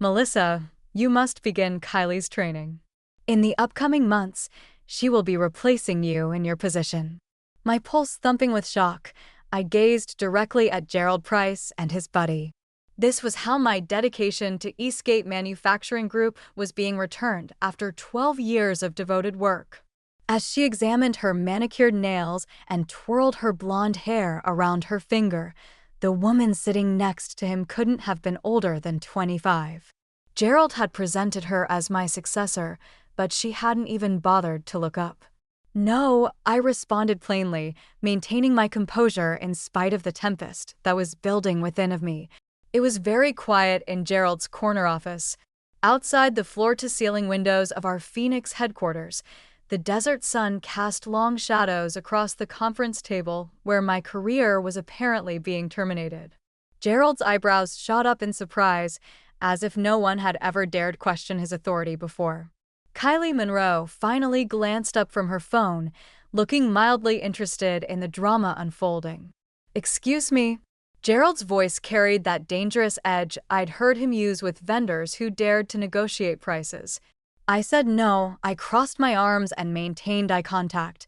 Melissa, you must begin Kylie's training. In the upcoming months, she will be replacing you in your position. My pulse thumping with shock, I gazed directly at Gerald Price and his buddy. This was how my dedication to Eastgate Manufacturing Group was being returned after 12 years of devoted work. As she examined her manicured nails and twirled her blonde hair around her finger, the woman sitting next to him couldn't have been older than 25. Gerald had presented her as my successor, but she hadn't even bothered to look up. No, I responded plainly, maintaining my composure in spite of the tempest that was building within of me. It was very quiet in Gerald's corner office. Outside the floor-to-ceiling windows of our Phoenix headquarters, the desert sun cast long shadows across the conference table where my career was apparently being terminated. Gerald's eyebrows shot up in surprise, as if no one had ever dared question his authority before. Kylie Monroe finally glanced up from her phone, looking mildly interested in the drama unfolding. "Excuse me." Gerald's voice carried that dangerous edge I'd heard him use with vendors who dared to negotiate prices. I said no. I crossed my arms and maintained eye contact.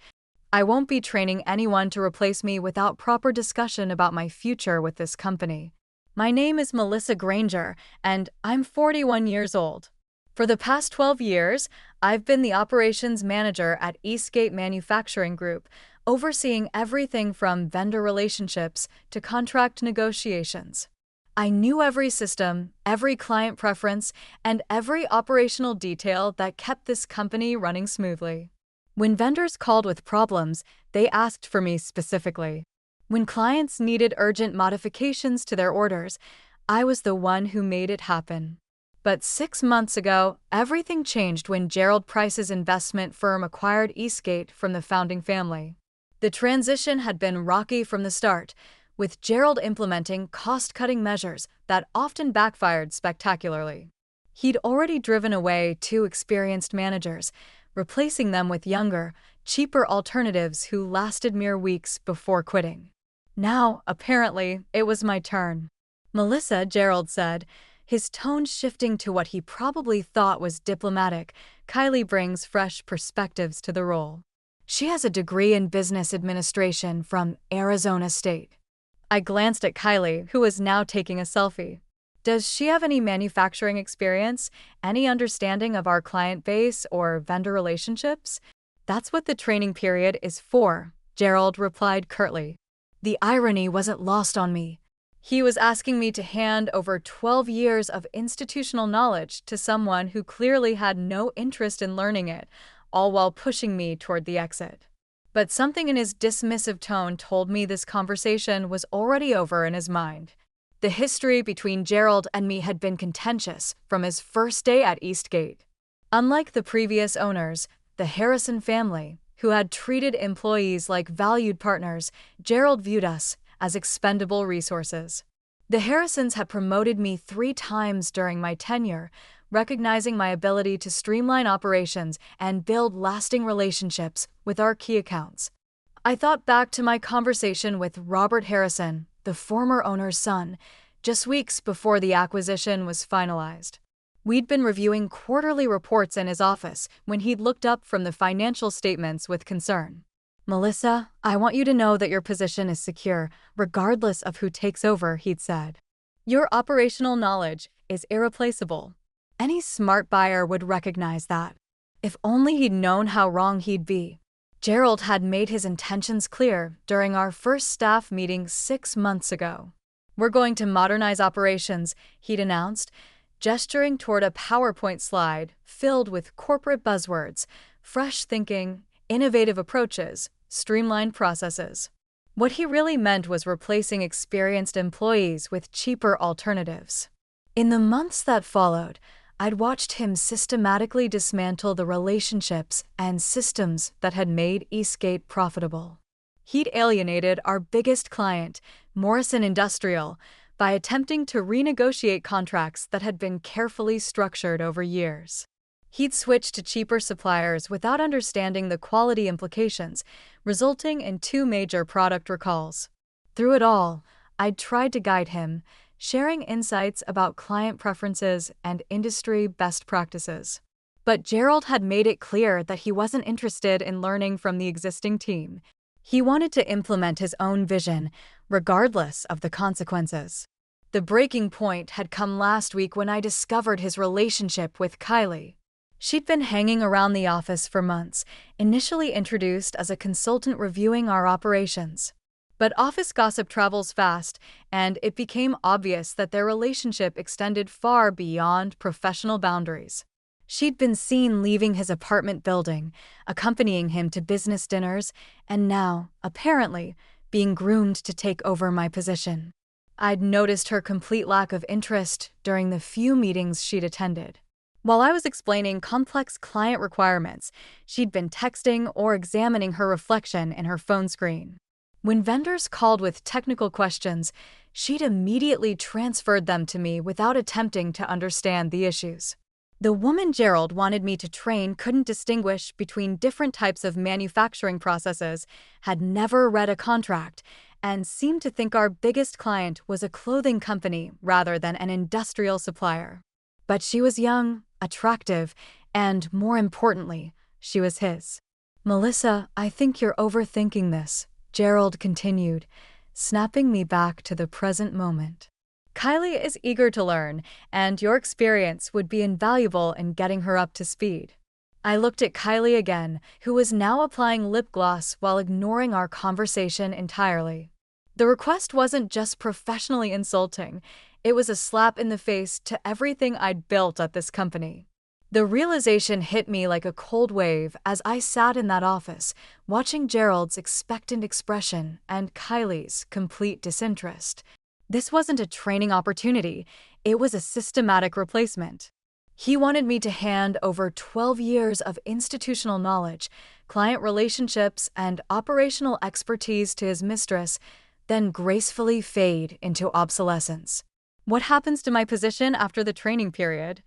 I won't be training anyone to replace me without proper discussion about my future with this company. My name is Melissa Granger, and I'm 41 years old. For the past 12 years, I've been the operations manager at Eastgate Manufacturing Group, overseeing everything from vendor relationships to contract negotiations. I knew every system, every client preference, and every operational detail that kept this company running smoothly. When vendors called with problems, they asked for me specifically. When clients needed urgent modifications to their orders, I was the one who made it happen. But 6 months ago, everything changed when Gerald Price's investment firm acquired Eastgate from the founding family. The transition had been rocky from the start, with Gerald implementing cost-cutting measures that often backfired spectacularly. He'd already driven away 2 experienced managers, replacing them with younger, cheaper alternatives who lasted mere weeks before quitting. Now, apparently, it was my turn. "Melissa," Gerald said, his tone shifting to what he probably thought was diplomatic, "Kylie brings fresh perspectives to the role. She has a degree in business administration from Arizona State." I glanced at Kylie, who was now taking a selfie. "Does she have any manufacturing experience, any understanding of our client base or vendor relationships?" "That's what the training period is for," Gerald replied curtly. The irony wasn't lost on me. He was asking me to hand over 12 years of institutional knowledge to someone who clearly had no interest in learning it, all while pushing me toward the exit. But something in his dismissive tone told me this conversation was already over in his mind. The history between Gerald and me had been contentious from his first day at Eastgate. Unlike the previous owners, the Harrison family, who had treated employees like valued partners, Gerald viewed us as expendable resources. The Harrisons had promoted me 3 times during my tenure, recognizing my ability to streamline operations and build lasting relationships with our key accounts. I thought back to my conversation with Robert Harrison, the former owner's son, just weeks before the acquisition was finalized. We'd been reviewing quarterly reports in his office when he'd looked up from the financial statements with concern. "Melissa, I want you to know that your position is secure, regardless of who takes over," he'd said. "Your operational knowledge is irreplaceable. Any smart buyer would recognize that." If only he'd known how wrong he'd be. Gerald had made his intentions clear during our first staff meeting 6 months ago. "We're going to modernize operations," he'd announced, gesturing toward a PowerPoint slide filled with corporate buzzwords, fresh thinking, innovative approaches, streamlined processes. What he really meant was replacing experienced employees with cheaper alternatives. In the months that followed, I'd watched him systematically dismantle the relationships and systems that had made Eastgate profitable. He'd alienated our biggest client, Morrison Industrial, by attempting to renegotiate contracts that had been carefully structured over years. He'd switched to cheaper suppliers without understanding the quality implications, resulting in 2 major product recalls. Through it all, I'd tried to guide him, sharing insights about client preferences and industry best practices. But Gerald had made it clear that he wasn't interested in learning from the existing team. He wanted to implement his own vision, regardless of the consequences. The breaking point had come last week when I discovered his relationship with Kylie. She'd been hanging around the office for months, initially introduced as a consultant reviewing our operations. But office gossip travels fast, and it became obvious that their relationship extended far beyond professional boundaries. She'd been seen leaving his apartment building, accompanying him to business dinners, and now, apparently, being groomed to take over my position. I'd noticed her complete lack of interest during the few meetings she'd attended. While I was explaining complex client requirements, she'd been texting or examining her reflection in her phone screen. When vendors called with technical questions, she'd immediately transferred them to me without attempting to understand the issues. The woman Gerald wanted me to train couldn't distinguish between different types of manufacturing processes, had never read a contract, and seemed to think our biggest client was a clothing company rather than an industrial supplier. But she was young, attractive, and, more importantly, she was his. "Melissa, I think you're overthinking this," Gerald continued, snapping me back to the present moment. "Kylie is eager to learn, and your experience would be invaluable in getting her up to speed." I looked at Kylie again, who was now applying lip gloss while ignoring our conversation entirely. The request wasn't just professionally insulting, it was a slap in the face to everything I'd built at this company. The realization hit me like a cold wave as I sat in that office, watching Gerald's expectant expression and Kylie's complete disinterest. This wasn't a training opportunity, it was a systematic replacement. He wanted me to hand over 12 years of institutional knowledge, client relationships, and operational expertise to his mistress, then gracefully fade into obsolescence. "What happens to my position after the training period?"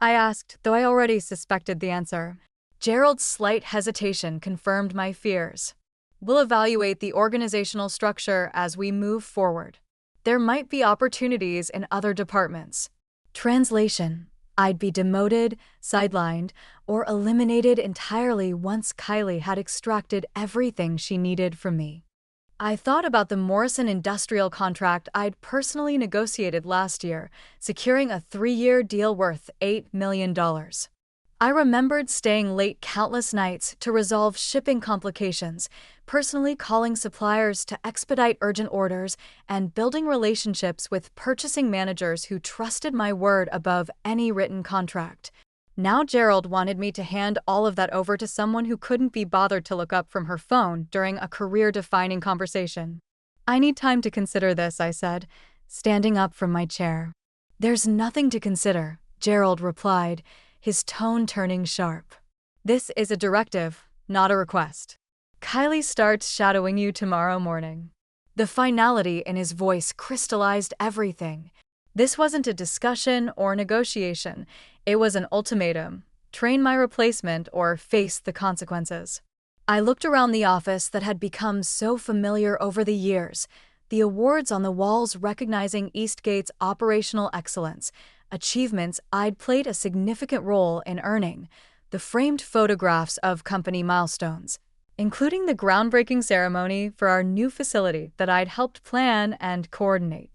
I asked, though I already suspected the answer. Gerald's slight hesitation confirmed my fears. "We'll evaluate the organizational structure as we move forward. There might be opportunities in other departments." Translation: I'd be demoted, sidelined, or eliminated entirely once Kylie had extracted everything she needed from me. I thought about the Morrison Industrial contract I'd personally negotiated last year, securing a 3-year deal worth $8 million. I remembered staying late countless nights to resolve shipping complications, personally calling suppliers to expedite urgent orders, and building relationships with purchasing managers who trusted my word above any written contract. Now Gerald wanted me to hand all of that over to someone who couldn't be bothered to look up from her phone during a career-defining conversation. "I need time to consider this," I said, standing up from my chair. "There's nothing to consider," Gerald replied, his tone turning sharp. "This is a directive, not a request. Kylie starts shadowing you tomorrow morning." The finality in his voice crystallized everything. This wasn't a discussion or negotiation, it was an ultimatum: train my replacement or face the consequences. I looked around the office that had become so familiar over the years, the awards on the walls recognizing Eastgate's operational excellence, achievements I'd played a significant role in earning, the framed photographs of company milestones, including the groundbreaking ceremony for our new facility that I'd helped plan and coordinate.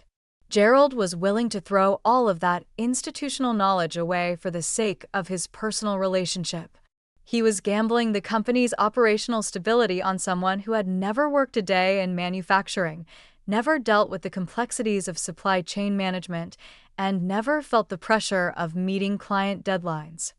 Gerald was willing to throw all of that institutional knowledge away for the sake of his personal relationship. He was gambling the company's operational stability on someone who had never worked a day in manufacturing, never dealt with the complexities of supply chain management, and never felt the pressure of meeting client deadlines.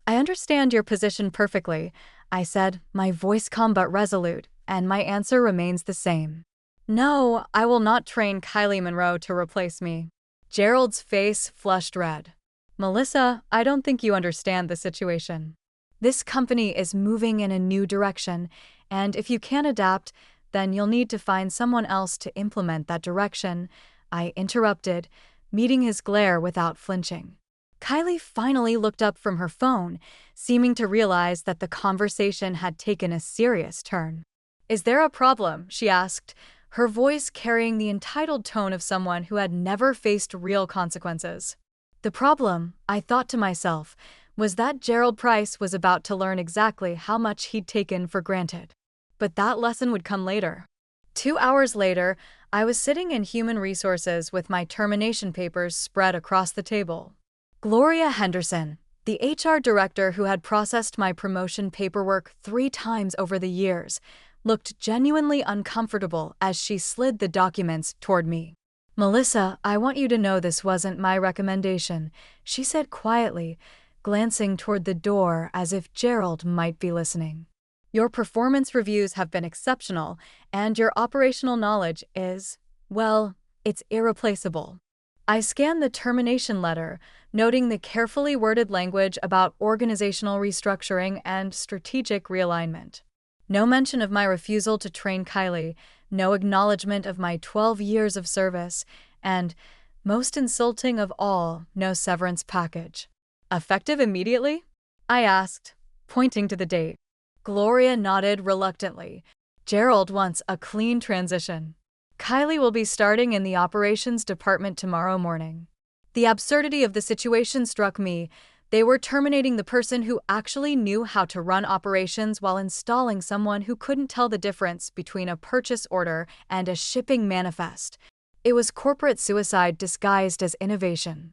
"I understand your position perfectly," I said, my voice calm but resolute, and my answer remains the same. "No, I will not train Kylie Monroe to replace me." Gerald's face flushed red. "Melissa, I don't think you understand the situation. This company is moving in a new direction, and if you can't adapt, then you'll need to find someone else to implement that direction," I interrupted, meeting his glare without flinching. Kylie finally looked up from her phone, seeming to realize that the conversation had taken a serious turn. "Is there a problem?" she asked, her voice carrying the entitled tone of someone who had never faced real consequences. The problem, I thought to myself, was that Gerald Price was about to learn exactly how much he'd taken for granted. But that lesson would come later. 2 hours later, I was sitting in human resources with my termination papers spread across the table. Gloria Henderson, the HR director who had processed my promotion paperwork 3 times over the years, looked genuinely uncomfortable as she slid the documents toward me. "Melissa, I want you to know this wasn't my recommendation," she said quietly, glancing toward the door as if Gerald might be listening. "Your performance reviews have been exceptional, and your operational knowledge is, well, it's irreplaceable." I scanned the termination letter, noting the carefully worded language about organizational restructuring and strategic realignment. No mention of my refusal to train Kylie, no acknowledgement of my 12 years of service, and, most insulting of all, no severance package. "Effective immediately?" I asked, pointing to the date. Gloria nodded reluctantly. "Gerald wants a clean transition. Kylie will be starting in the operations department tomorrow morning." The absurdity of the situation struck me. They were terminating the person who actually knew how to run operations while installing someone who couldn't tell the difference between a purchase order and a shipping manifest. It was corporate suicide disguised as innovation.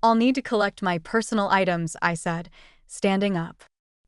"I'll need to collect my personal items," I said, standing up.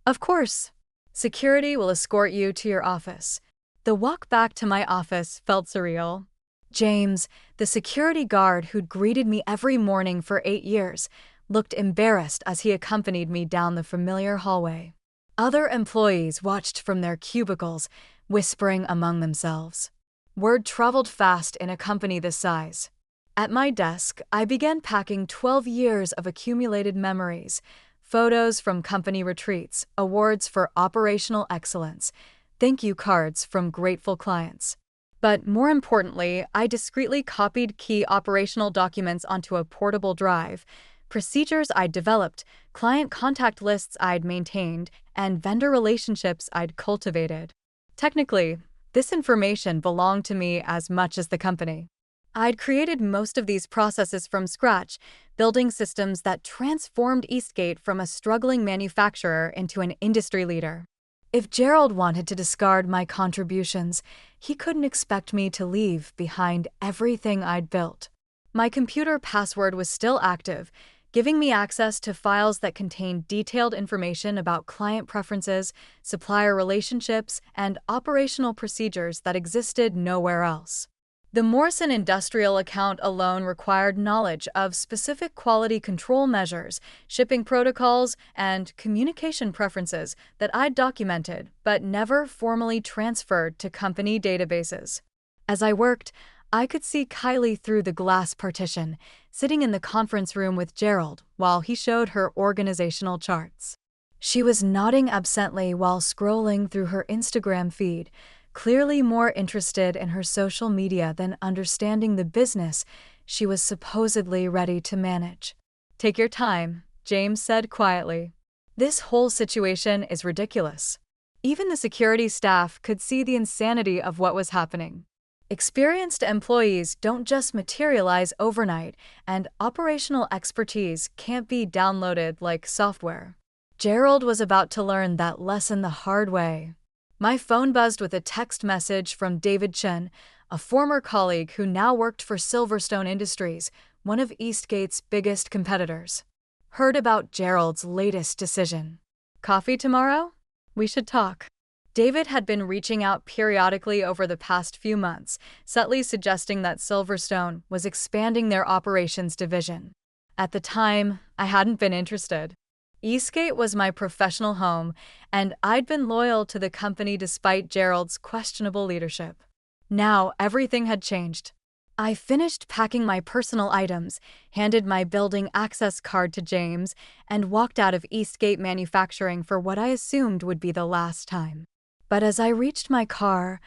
"Of course. Security will escort you to your office." The walk back to my office felt surreal. James, the security guard who'd greeted me every morning for 8 years, looked embarrassed as he accompanied me down the familiar hallway. Other employees watched from their cubicles, whispering among themselves. Word traveled fast in a company this size. At my desk, I began packing 12 years of accumulated memories, photos from company retreats, awards for operational excellence, thank you cards from grateful clients. But more importantly, I discreetly copied key operational documents onto a portable drive, procedures I'd developed, client contact lists I'd maintained, and vendor relationships I'd cultivated. Technically, this information belonged to me as much as the company. I'd created most of these processes from scratch, building systems that transformed Eastgate from a struggling manufacturer into an industry leader. If Gerald wanted to discard my contributions, he couldn't expect me to leave behind everything I'd built. My computer password was still active, giving me access to files that contained detailed information about client preferences, supplier relationships, and operational procedures that existed nowhere else. The Morrison Industrial account alone required knowledge of specific quality control measures, shipping protocols, and communication preferences that I'd documented but never formally transferred to company databases. As I worked, I could see Kylie through the glass partition, sitting in the conference room with Gerald while he showed her organizational charts. She was nodding absently while scrolling through her Instagram feed, clearly more interested in her social media than understanding the business she was supposedly ready to manage. "Take your time," James said quietly. "This whole situation is ridiculous." Even the security staff could see the insanity of what was happening. Experienced employees don't just materialize overnight, and operational expertise can't be downloaded like software. Gerald was about to learn that lesson the hard way. My phone buzzed with a text message from David Chen, a former colleague who now worked for Silverstone Industries, one of Eastgate's biggest competitors. "Heard about Gerald's latest decision. Coffee tomorrow? We should talk." David had been reaching out periodically over the past few months, subtly suggesting that Silverstone was expanding their operations division. At the time, I hadn't been interested. Eastgate was my professional home, and I'd been loyal to the company despite Gerald's questionable leadership. Now everything had changed. I finished packing my personal items, handed my building access card to James, and walked out of Eastgate Manufacturing for what I assumed would be the last time. But as I reached my car,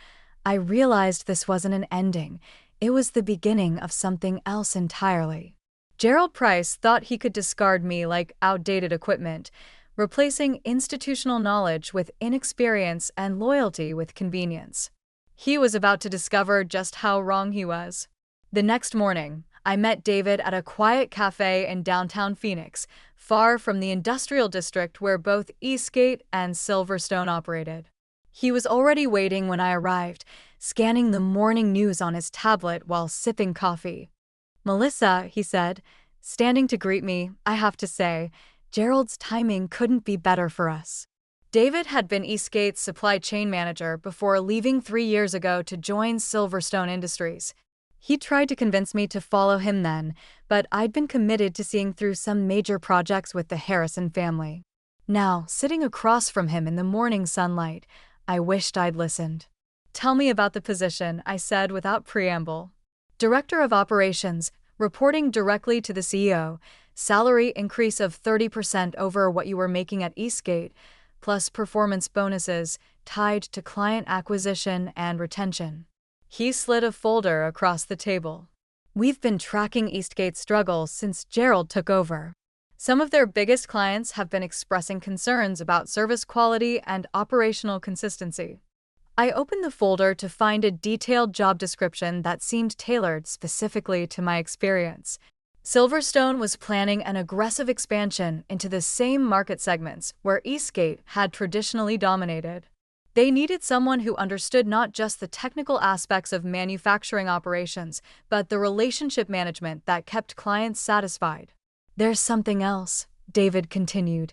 I realized this wasn't an ending. It was the beginning of something else entirely. Gerald Price thought he could discard me like outdated equipment, replacing institutional knowledge with inexperience and loyalty with convenience. He was about to discover just how wrong he was. The next morning, I met David at a quiet cafe in downtown Phoenix, far from the industrial district where both Eastgate and Silverstone operated. He was already waiting when I arrived, scanning the morning news on his tablet while sipping coffee. "Melissa," he said, standing to greet me, "I have to say, Gerald's timing couldn't be better for us." David had been Eastgate's supply chain manager before leaving 3 years ago to join Silverstone Industries. He tried to convince me to follow him then, but I'd been committed to seeing through some major projects with the Harrison family. Now, sitting across from him in the morning sunlight, I wished I'd listened. "Tell me about the position," I said without preamble. "Director of Operations, reporting directly to the CEO, salary increase of 30% over what you were making at Eastgate, plus performance bonuses tied to client acquisition and retention." He slid a folder across the table. "We've been tracking Eastgate's struggles since Gerald took over. Some of their biggest clients have been expressing concerns about service quality and operational consistency." I opened the folder to find a detailed job description that seemed tailored specifically to my experience. Silverstone was planning an aggressive expansion into the same market segments where Eastgate had traditionally dominated. They needed someone who understood not just the technical aspects of manufacturing operations, but the relationship management that kept clients satisfied. "There's something else," David continued,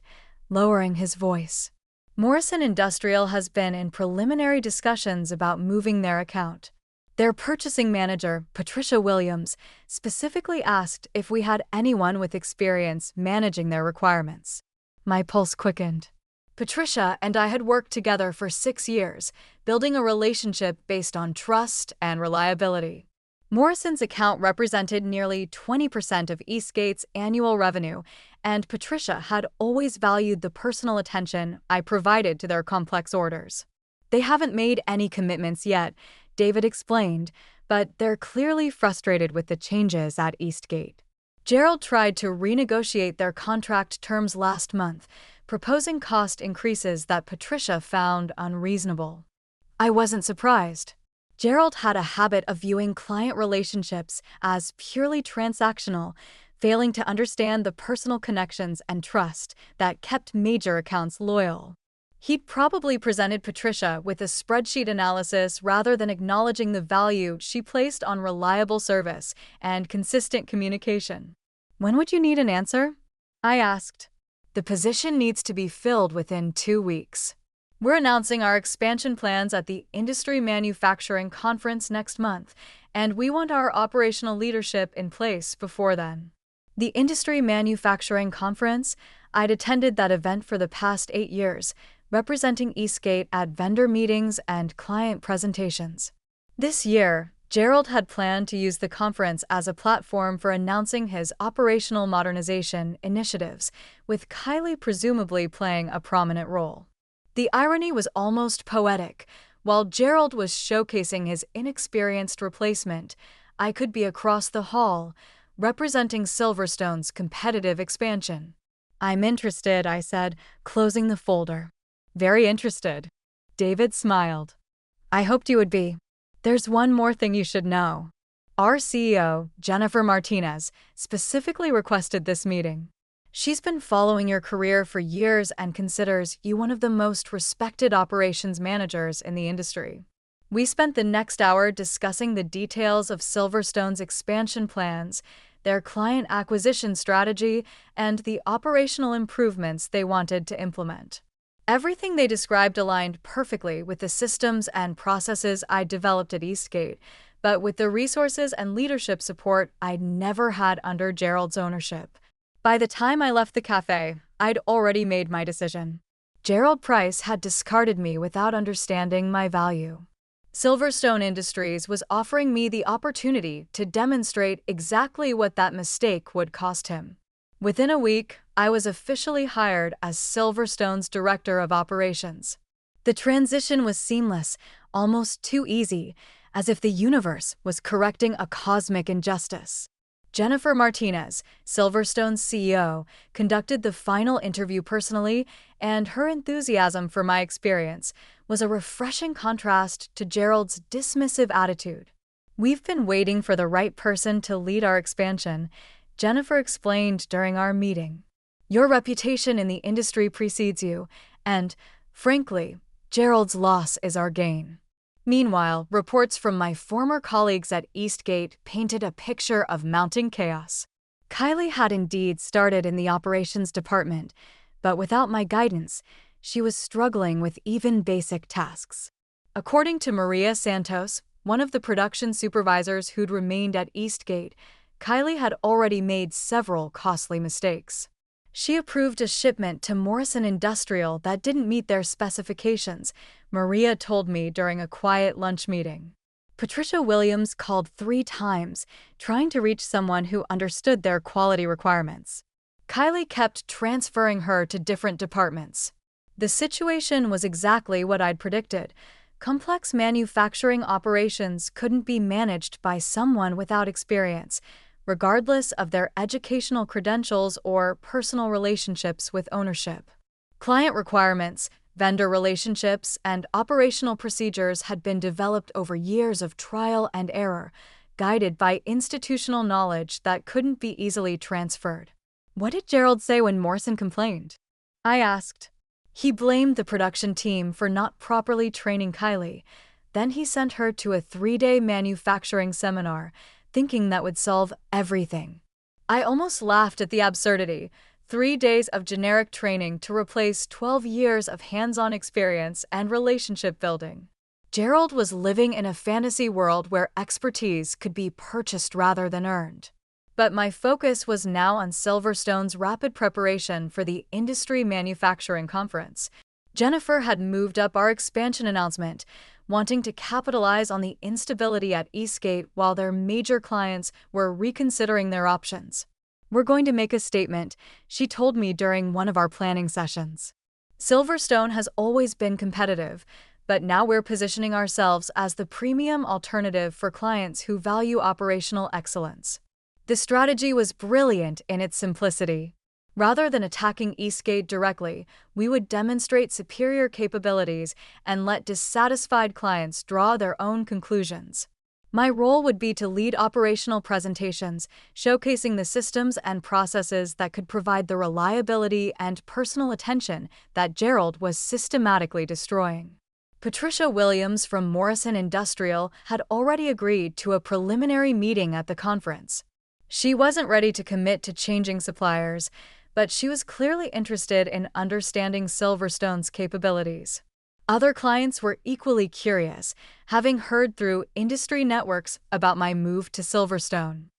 lowering his voice. "Morrison Industrial has been in preliminary discussions about moving their account. Their purchasing manager, Patricia Williams, specifically asked if we had anyone with experience managing their requirements." My pulse quickened. Patricia and I had worked together for 6 years, building a relationship based on trust and reliability. Morrison's account represented nearly 20% of Eastgate's annual revenue, and Patricia had always valued the personal attention I provided to their complex orders. "They haven't made any commitments yet," David explained, "but they're clearly frustrated with the changes at Eastgate. Gerald tried to renegotiate their contract terms last month, proposing cost increases that Patricia found unreasonable." I wasn't surprised. Gerald had a habit of viewing client relationships as purely transactional, failing to understand the personal connections and trust that kept major accounts loyal. He'd probably presented Patricia with a spreadsheet analysis rather than acknowledging the value she placed on reliable service and consistent communication. "When would you need an answer?" I asked. "The position needs to be filled within 2 weeks. We're announcing our expansion plans at the Industry Manufacturing Conference next month, and we want our operational leadership in place before then." The Industry Manufacturing Conference? I'd attended that event for the past 8 years, representing Eastgate at vendor meetings and client presentations. This year, Gerald had planned to use the conference as a platform for announcing his operational modernization initiatives, with Kylie presumably playing a prominent role. The irony was almost poetic. While Gerald was showcasing his inexperienced replacement, I could be across the hall, representing Silverstone's competitive expansion. "I'm interested," I said, closing the folder. "Very interested." David smiled. "I hoped you would be. There's one more thing you should know. Our CEO, Jennifer Martinez, specifically requested this meeting. She's been following your career for years and considers you one of the most respected operations managers in the industry." We spent the next hour discussing the details of Silverstone's expansion plans, their client acquisition strategy, and the operational improvements they wanted to implement. Everything they described aligned perfectly with the systems and processes I'd developed at Eastgate, but with the resources and leadership support I'd never had under Gerald's ownership. By the time I left the cafe, I'd already made my decision. Gerald Price had discarded me without understanding my value. Silverstone Industries was offering me the opportunity to demonstrate exactly what that mistake would cost him. Within a week, I was officially hired as Silverstone's Director of Operations. The transition was seamless, almost too easy, as if the universe was correcting a cosmic injustice. Jennifer Martinez, Silverstone's CEO, conducted the final interview personally, and her enthusiasm for my experience was a refreshing contrast to Gerald's dismissive attitude. "We've been waiting for the right person to lead our expansion," Jennifer explained during our meeting. "Your reputation in the industry precedes you, and, frankly, Gerald's loss is our gain." Meanwhile, reports from my former colleagues at Eastgate painted a picture of mounting chaos. Kylie had indeed started in the operations department, but without my guidance, she was struggling with even basic tasks. According to Maria Santos, one of the production supervisors who'd remained at Eastgate, Kylie had already made several costly mistakes. She approved a shipment to Morrison Industrial that didn't meet their specifications, Maria told me during a quiet lunch meeting. Patricia Williams called 3 times, trying to reach someone who understood their quality requirements. Kylie kept transferring her to different departments. The situation was exactly what I'd predicted. Complex manufacturing operations couldn't be managed by someone without experience, regardless of their educational credentials or personal relationships with ownership. Client requirements, vendor relationships, and operational procedures had been developed over years of trial and error, guided by institutional knowledge that couldn't be easily transferred. "What did Gerald say when Morrison complained?" I asked. "He blamed the production team for not properly training Kylie. Then he sent her to a 3-day manufacturing seminar, thinking that would solve everything." I almost laughed at the absurdity. 3 days of generic training to replace 12 years of hands-on experience and relationship building. Gerald was living in a fantasy world where expertise could be purchased rather than earned. But my focus was now on Silverstone's rapid preparation for the Industry Manufacturing Conference. Jennifer had moved up our expansion announcement, wanting to capitalize on the instability at Eastgate while their major clients were reconsidering their options. "We're going to make a statement," she told me during one of our planning sessions. "Silverstone has always been competitive, but now we're positioning ourselves as the premium alternative for clients who value operational excellence." The strategy was brilliant in its simplicity. Rather than attacking Eastgate directly, we would demonstrate superior capabilities and let dissatisfied clients draw their own conclusions. My role would be to lead operational presentations, showcasing the systems and processes that could provide the reliability and personal attention that Gerald was systematically destroying. Patricia Williams from Morrison Industrial had already agreed to a preliminary meeting at the conference. She wasn't ready to commit to changing suppliers, but she was clearly interested in understanding Silverstone's capabilities. Other clients were equally curious, having heard through industry networks about my move to Silverstone.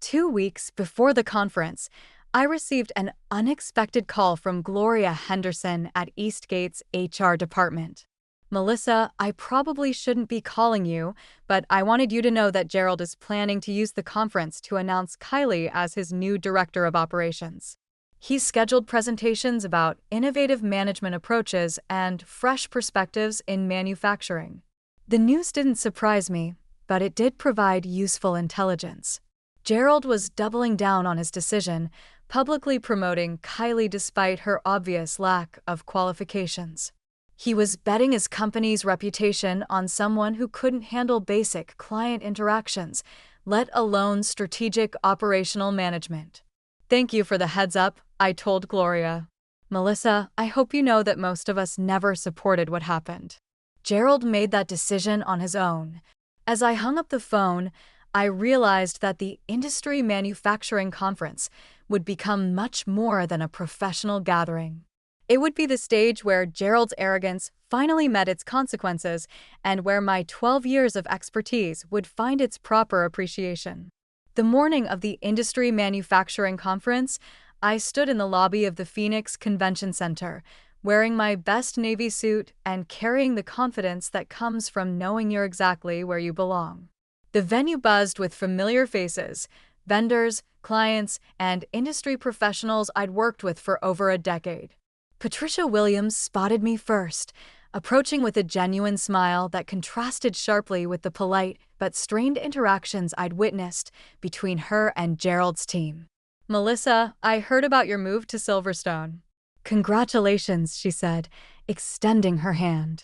2 weeks before the conference, I received an unexpected call from Gloria Henderson at Eastgate's HR department. "Melissa, I probably shouldn't be calling you, but I wanted you to know that Gerald is planning to use the conference to announce Kylie as his new director of operations. He's scheduled presentations about innovative management approaches and fresh perspectives in manufacturing." The news didn't surprise me, but it did provide useful intelligence. Gerald was doubling down on his decision, publicly promoting Kylie despite her obvious lack of qualifications. He was betting his company's reputation on someone who couldn't handle basic client interactions, let alone strategic operational management. "Thank you for the heads up," I told Gloria. "Melissa, I hope you know that most of us never supported what happened. Gerald made that decision on his own." As I hung up the phone, I realized that the Industry Manufacturing Conference would become much more than a professional gathering. It would be the stage where Gerald's arrogance finally met its consequences and where my 12 years of expertise would find its proper appreciation. The morning of the Industry Manufacturing Conference, I stood in the lobby of the Phoenix Convention Center, wearing my best navy suit and carrying the confidence that comes from knowing you're exactly where you belong. The venue buzzed with familiar faces, vendors, clients, and industry professionals I'd worked with for over a decade. Patricia Williams spotted me first, approaching with a genuine smile that contrasted sharply with the polite but strained interactions I'd witnessed between her and Gerald's team. "Melissa, I heard about your move to Silverstone." "Congratulations," she said, extending her hand.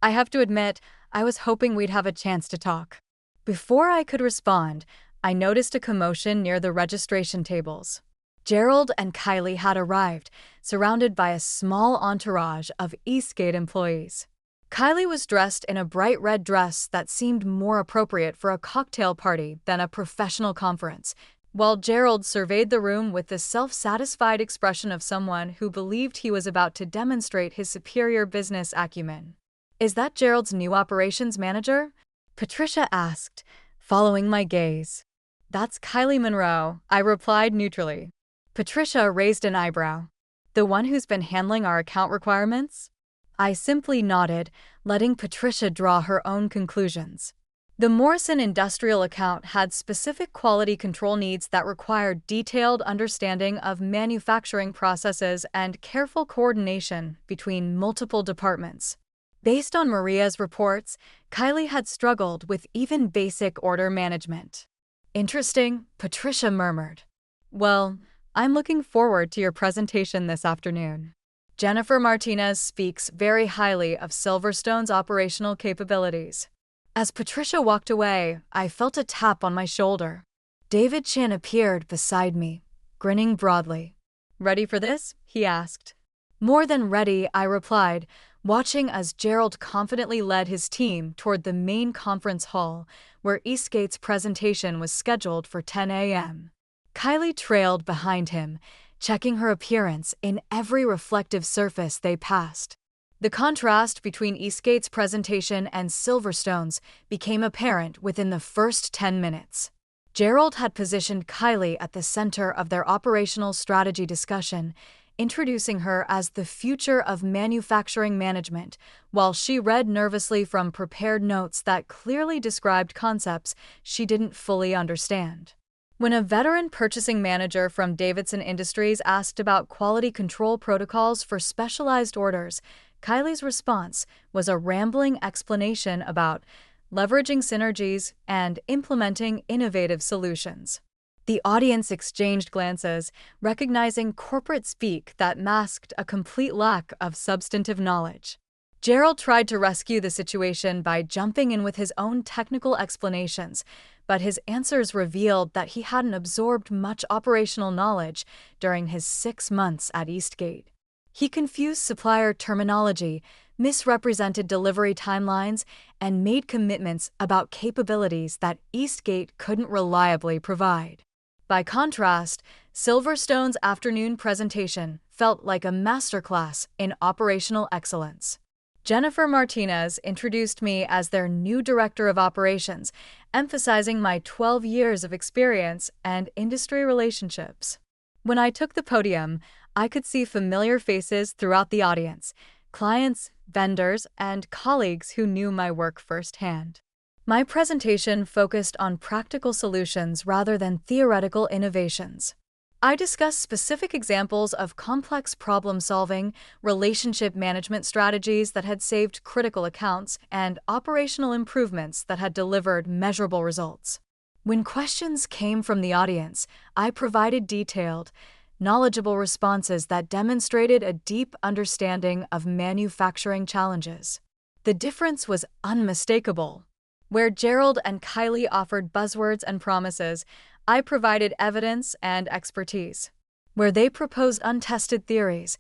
"I have to admit, I was hoping we'd have a chance to talk." Before I could respond, I noticed a commotion near the registration tables. Gerald and Kylie had arrived, surrounded by a small entourage of Eastgate employees. Kylie was dressed in a bright red dress that seemed more appropriate for a cocktail party than a professional conference, while Gerald surveyed the room with the self-satisfied expression of someone who believed he was about to demonstrate his superior business acumen. "Is that Gerald's new operations manager?" Patricia asked, following my gaze. "That's Kylie Monroe," I replied neutrally. Patricia raised an eyebrow. "The one who's been handling our account requirements?" I simply nodded, letting Patricia draw her own conclusions. The Morrison Industrial account had specific quality control needs that required detailed understanding of manufacturing processes and careful coordination between multiple departments. Based on Maria's reports, Kylie had struggled with even basic order management. "Interesting," Patricia murmured. "Well, I'm looking forward to your presentation this afternoon. Jennifer Martinez speaks very highly of Silverstone's operational capabilities." As Patricia walked away, I felt a tap on my shoulder. David Chin appeared beside me, grinning broadly. "Ready for this?" he asked. "More than ready," I replied, watching as Gerald confidently led his team toward the main conference hall, where Eastgate's presentation was scheduled for 10 a.m. Kylie trailed behind him, checking her appearance in every reflective surface they passed. The contrast between Eastgate's presentation and Silverstone's became apparent within the first 10 minutes. Gerald had positioned Kylie at the center of their operational strategy discussion, introducing her as the future of manufacturing management, while she read nervously from prepared notes that clearly described concepts she didn't fully understand. When a veteran purchasing manager from Davidson Industries asked about quality control protocols for specialized orders, Kylie's response was a rambling explanation about leveraging synergies and implementing innovative solutions. The audience exchanged glances, recognizing corporate speak that masked a complete lack of substantive knowledge. Gerald tried to rescue the situation by jumping in with his own technical explanations, but his answers revealed that he hadn't absorbed much operational knowledge during his 6 months at Eastgate. He confused supplier terminology, misrepresented delivery timelines, and made commitments about capabilities that Eastgate couldn't reliably provide. By contrast, Silverstone's afternoon presentation felt like a masterclass in operational excellence. Jennifer Martinez introduced me as their new director of operations, emphasizing my 12 years of experience and industry relationships. When I took the podium, I could see familiar faces throughout the audience, clients, vendors, and colleagues who knew my work firsthand. My presentation focused on practical solutions rather than theoretical innovations. I discussed specific examples of complex problem-solving, relationship management strategies that had saved critical accounts, and operational improvements that had delivered measurable results. When questions came from the audience, I provided detailed, knowledgeable responses that demonstrated a deep understanding of manufacturing challenges. The difference was unmistakable. Where Gerald and Kylie offered buzzwords and promises, I provided evidence and expertise. Where they proposed untested theories,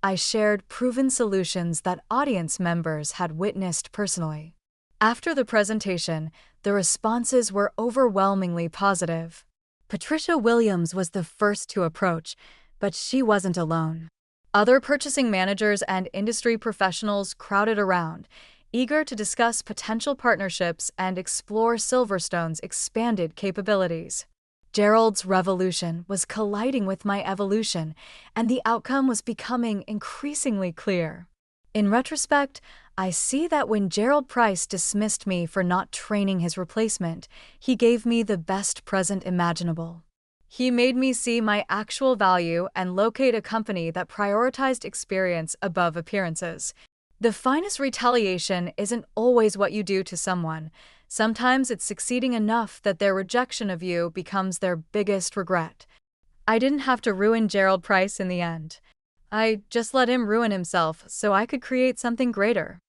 I shared proven solutions that audience members had witnessed personally. After the presentation, the responses were overwhelmingly positive. Patricia Williams was the first to approach, but she wasn't alone. Other purchasing managers and industry professionals crowded around, eager to discuss potential partnerships and explore Silverstone's expanded capabilities. Gerald's revolution was colliding with my evolution, and the outcome was becoming increasingly clear. In retrospect, I see that when Gerald Price dismissed me for not training his replacement, he gave me the best present imaginable. He made me see my actual value and locate a company that prioritized experience above appearances. The finest retaliation isn't always what you do to someone. Sometimes it's succeeding enough that their rejection of you becomes their biggest regret. I didn't have to ruin Gerald Price in the end. I just let him ruin himself so I could create something greater.